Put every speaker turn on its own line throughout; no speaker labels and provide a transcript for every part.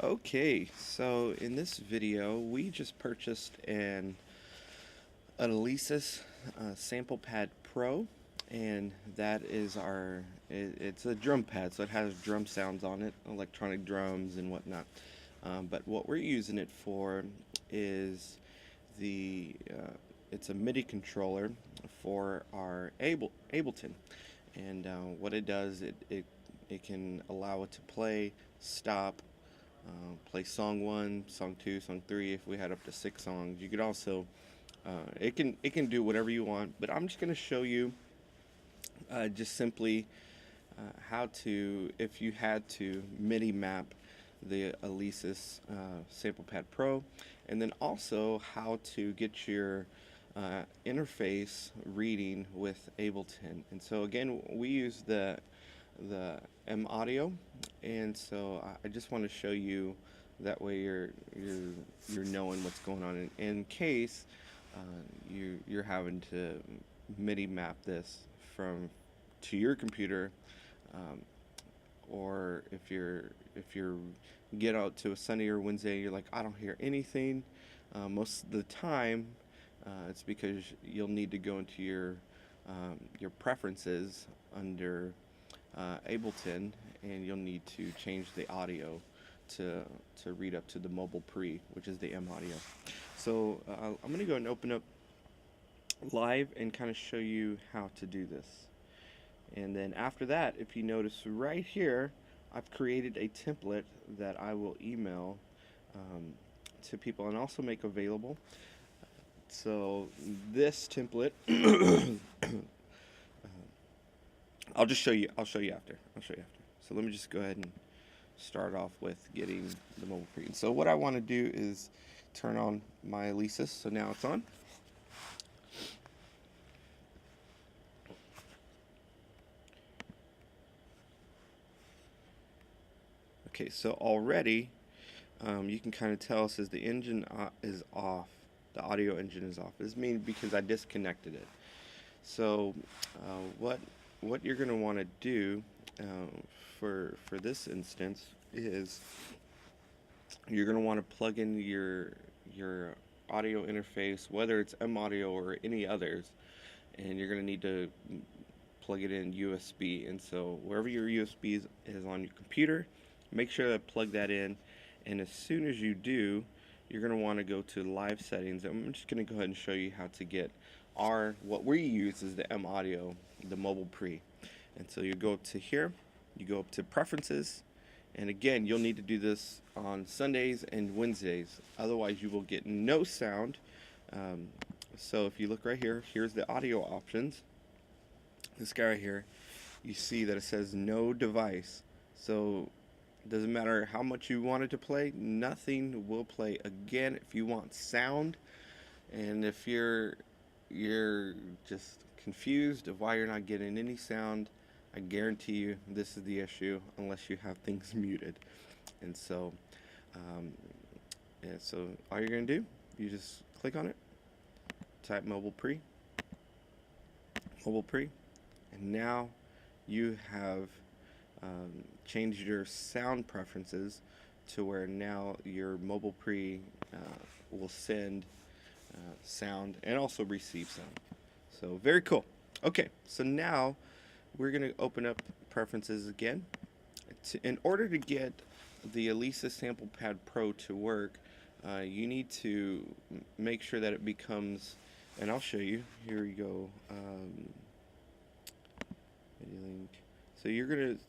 Okay, so in this video, we just purchased an Alesis Sample Pad Pro, and that is it's a drum pad, so it has drum sounds on it, electronic drums and whatnot. But what we're using it for is it's a Midi controller for our Ableton, and what it does, it can allow it to play, stop, play song one, song two, song three. If we had up to 6 songs, you could also it can do whatever you want. But I'm just going to show you just simply how to, if you had to MIDI map the Alesis Sample Pad Pro, and then also how to get your interface reading with Ableton. And so again, we use the M audio, and so I just want to show you that way you're knowing what's going on in case you're having to MIDI map this from to your computer, um, or if you're get out to a Sunday or Wednesday, you're like, I don't hear anything. Most of the time, it's because you'll need to go into your preferences under Ableton, and you'll need to change the audio to to read up to the MobilePre, which is the M audio. So I'm gonna go and open up Live and kind of show you how to do this. And then after that, if you notice right here, I've created a template that I will email um, to people and also make available. So this template, I'll just show you. I'll show you after. I'll show you after. So let me just go ahead and start off with getting the mobile pre. And so what I want to do is turn on my Alesis. So now it's on. Okay, so already you can kind of tell it says the engine is off. The audio engine is off. This means because I disconnected it. So what you're going to want to do for this instance is you're going to want to plug in your audio interface, whether it's M audio or any others, and you're going to need to plug it in USB. And so wherever your USB is on your computer, make sure to plug that in. And as soon as you do, you're going to want to go to live settings. I'm just going to go ahead and show you how to get what we use is the M audio, the MobilePre. And so you go up to here, you go up to preferences, and again, you'll need to do this on Sundays and Wednesdays. Otherwise, you will get no sound. So if you look right here, here's the audio options. This guy right here, you see that it says no device. So it doesn't matter how much you want it to play, nothing will play. Again, if you want sound, and if you're just confused of why you're not getting any sound, I guarantee you this is the issue unless you have things muted. And so so all you're gonna do, you just click on it, type MobilePre, and now you have changed your sound preferences to where now your MobilePre will send sound and also receive sound. So very cool. Okay, so now we're going to open up preferences again. In order to get the Alesis Sample Pad Pro to work, you need to make sure that it becomes, and I'll show you. Here we go. Link.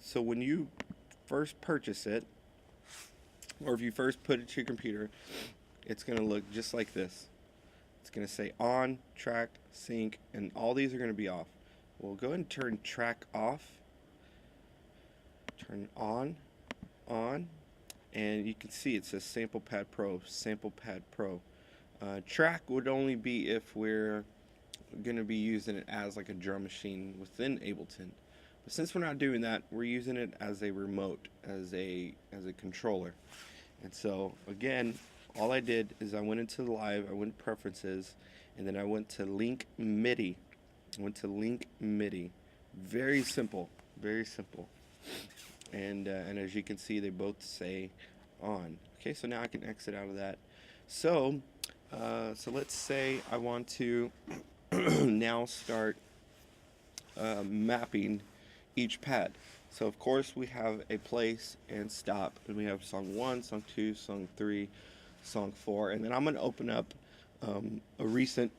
So when you first purchase it, or if you first put it to your computer, it's going to look just like this. It's going to say on, track, sync, and all these are going to be off. We'll go ahead and turn track off, turn on, and you can see it says Sample Pad Pro, Sample Pad Pro. Track would only be if we're going to be using it as like a drum machine within Ableton. But since we're not doing that, we're using it as a remote, as a controller. And so again, all I did is I went into the live, I went to preferences, and then I went to link MIDI. Very simple, very simple. And as you can see, they both say on. Okay, so now I can exit out of that. So, so let's say I want to now start mapping each pad. So of course we have a place and stop, and we have song 1, song 2, song 3, song 4, and then I'm going to open up a recent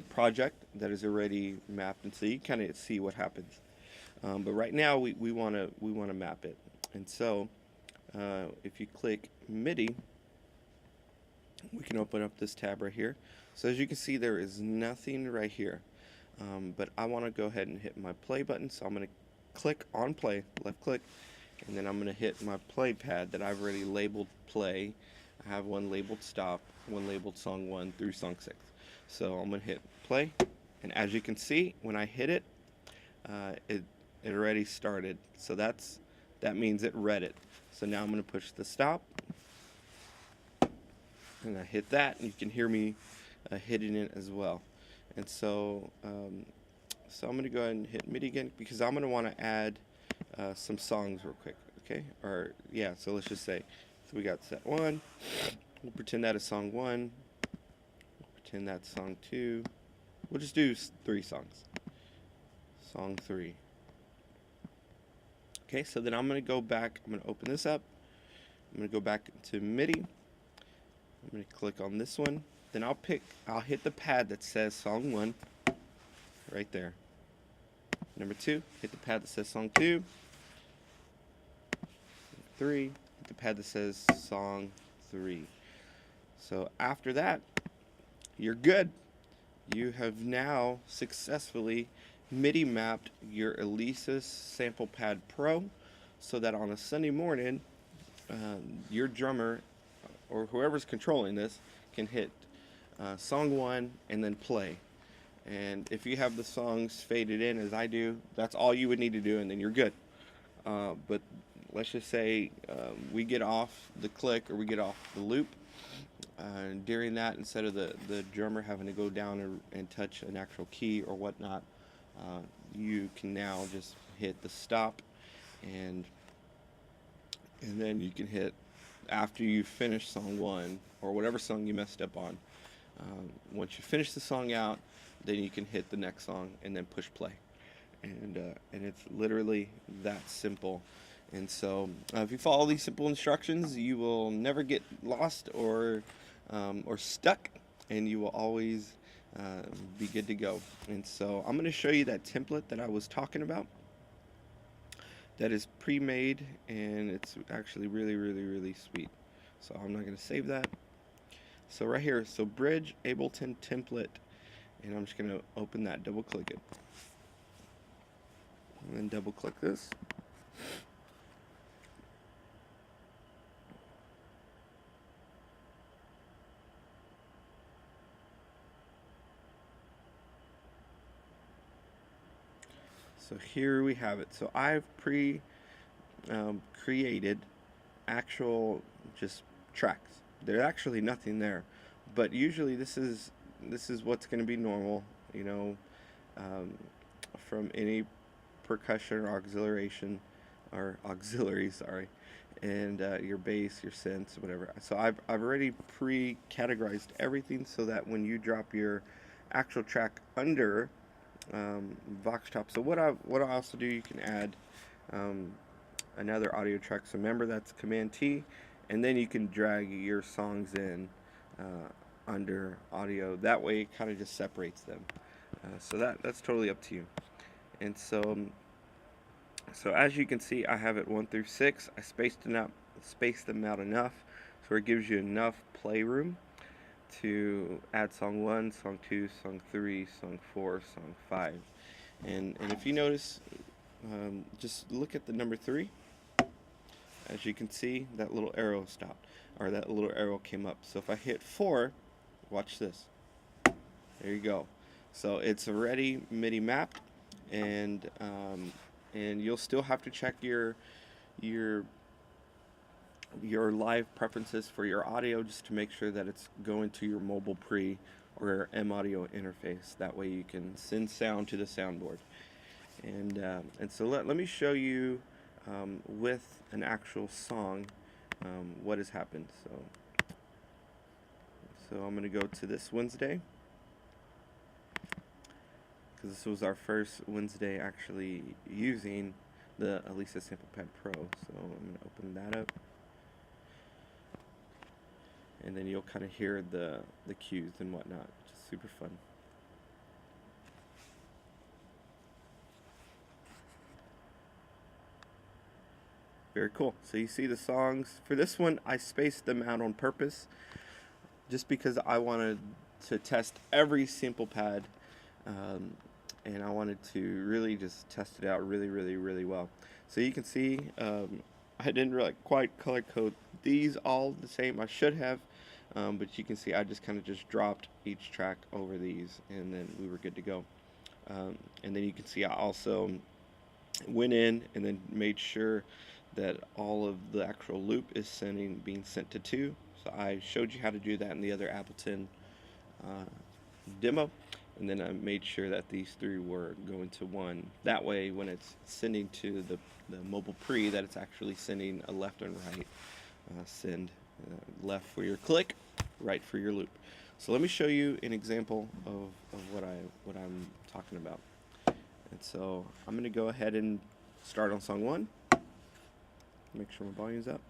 project that is already mapped, and so you kind of see what happens. But right now we want to map it, and so if you click MIDI, we can open up this tab right here. So as you can see, there is nothing right here. But I want to go ahead and hit my play button, so I'm going to click on play, left click, and then I'm going to hit my play pad that I've already labeled play. I have one labeled stop, one labeled song 1 through song 6. So I'm going to hit play, and as you can see, when I hit it, it already started. So that means it read it. So now I'm going to push the stop, and I hit that, and you can hear me hitting it as well. And so, so I'm going to go ahead and hit MIDI again, because I'm going to want to add some songs real quick, okay? Or, yeah, so let's just say, so we got set 1. We'll pretend that is song 1. We'll pretend that's song 2. We'll just do 3 songs. Song 3. Okay, so then I'm going to go back. I'm going to open this up. I'm going to go back to MIDI. I'm going to click on this one. Then I'll hit the pad that says song 1 right there. Number 2, hit the pad that says song 2. 3, hit the pad that says song 3. So after that, you're good. You have now successfully MIDI mapped your Alesis Sample Pad Pro, so that on a Sunday morning, your drummer or whoever's controlling this can hit song 1 and then play. And if you have the songs faded in as I do, that's all you would need to do, and then you're good. But let's just say we get off the click, or we get off the loop. During that, instead of the drummer having to go down and touch an actual key or whatnot, you can now just hit the stop, and then you can hit, after you finish song 1 or whatever song you messed up on. Once you finish the song out, then you can hit the next song and then push play, and it's literally that simple. And so if you follow these simple instructions, you will never get lost or stuck, and you will always be good to go. And so I'm going to show you that template that I was talking about. That is pre-made, and it's actually really sweet. So I'm not going to save that. So right here, so Bridge Ableton template, and I'm just going to open that, double click it, and then double click this. So here we have it. So I've created actual just tracks. There's actually nothing there, but usually this is what's going to be normal, you know, from any percussion or auxiliary, sorry, and your bass, your synths, whatever. So I've already pre-categorized everything so that when you drop your actual track under Vox Top. So what I also do, you can add another audio track. So remember, that's Command T, and then you can drag your songs in under audio. That way it kind of just separates them. So that's totally up to you. And so as you can see, I have it 1 through 6. I spaced them out enough so it gives you enough playroom to add song 1, song 2, song 3, song 4, song 5. And if you notice, just look at the number 3. As you can see, that little arrow stopped, or that little arrow came up. So if I hit 4, watch this. There you go. So it's already MIDI mapped, and you'll still have to check your live preferences for your audio, just to make sure that it's going to your MobilePre or your M Audio interface. That way you can send sound to the soundboard. And so let me show you with an actual song what has happened. So I'm going to go to this Wednesday, because this was our first Wednesday actually using the Alesis Sample Pad Pro. So I'm going to open that up, and then you'll kind of hear the cues and whatnot, which is super fun. Very cool. So you see the songs. For this one, I spaced them out on purpose, just because I wanted to test every sample pad, and I wanted to really just test it out really well. So you can see I didn't really quite color code these all the same. I should have, but you can see I just kind of just dropped each track over these, and then we were good to go. And then you can see I also went in and then made sure that all of the actual loop is being sent to 2. So I showed you how to do that in the other Ableton demo, and then I made sure that these 3 were going to 1. That way, when it's sending to the MobilePre, that it's actually sending a left and right send. Left for your click, right for your loop. So let me show you an example of what I'm talking about. And so I'm going to go ahead and start on song 1. Make sure my volume's up.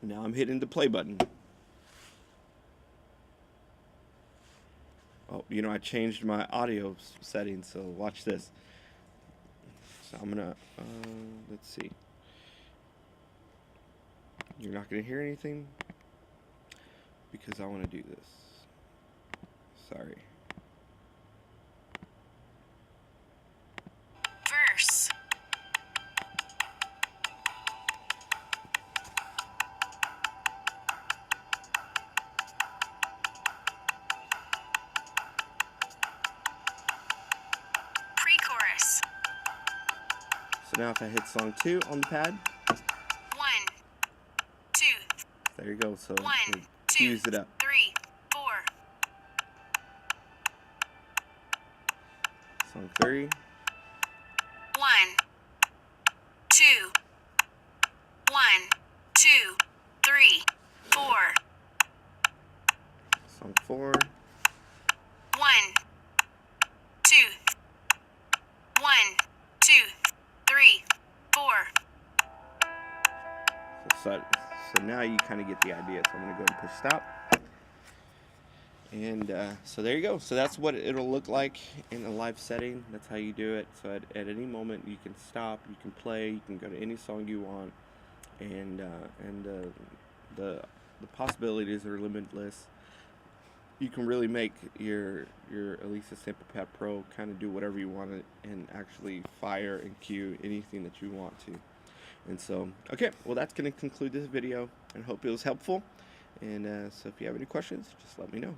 Now I'm hitting the play button. Oh, you know, I changed my audio settings, so watch this. So I'm gonna, let's see. You're not gonna hear anything because I want to do this. Sorry.
Verse. Pre-chorus.
So now if I hit song 2 on the pad.
1, 2.
There you go. So
1,
it
2,
cues it up.
3, 4.
Song 3.
1, 2. 1, 2, 3, 4.
Song 4.
1, 2. 1, 2, 3, 4.
So now you kind of get the idea. So I'm going to go ahead and push stop. And so there you go. So that's what it'll look like in a live setting. That's how you do it. So at any moment you can stop, you can play, you can go to any song you want, and the possibilities are limitless. You can really make your Alesis Sample Pad Pro kind of do whatever you want and actually fire and cue anything that you want to. And so, okay, well, that's going to conclude this video, and hope it was helpful. And so if you have any questions, just let me know.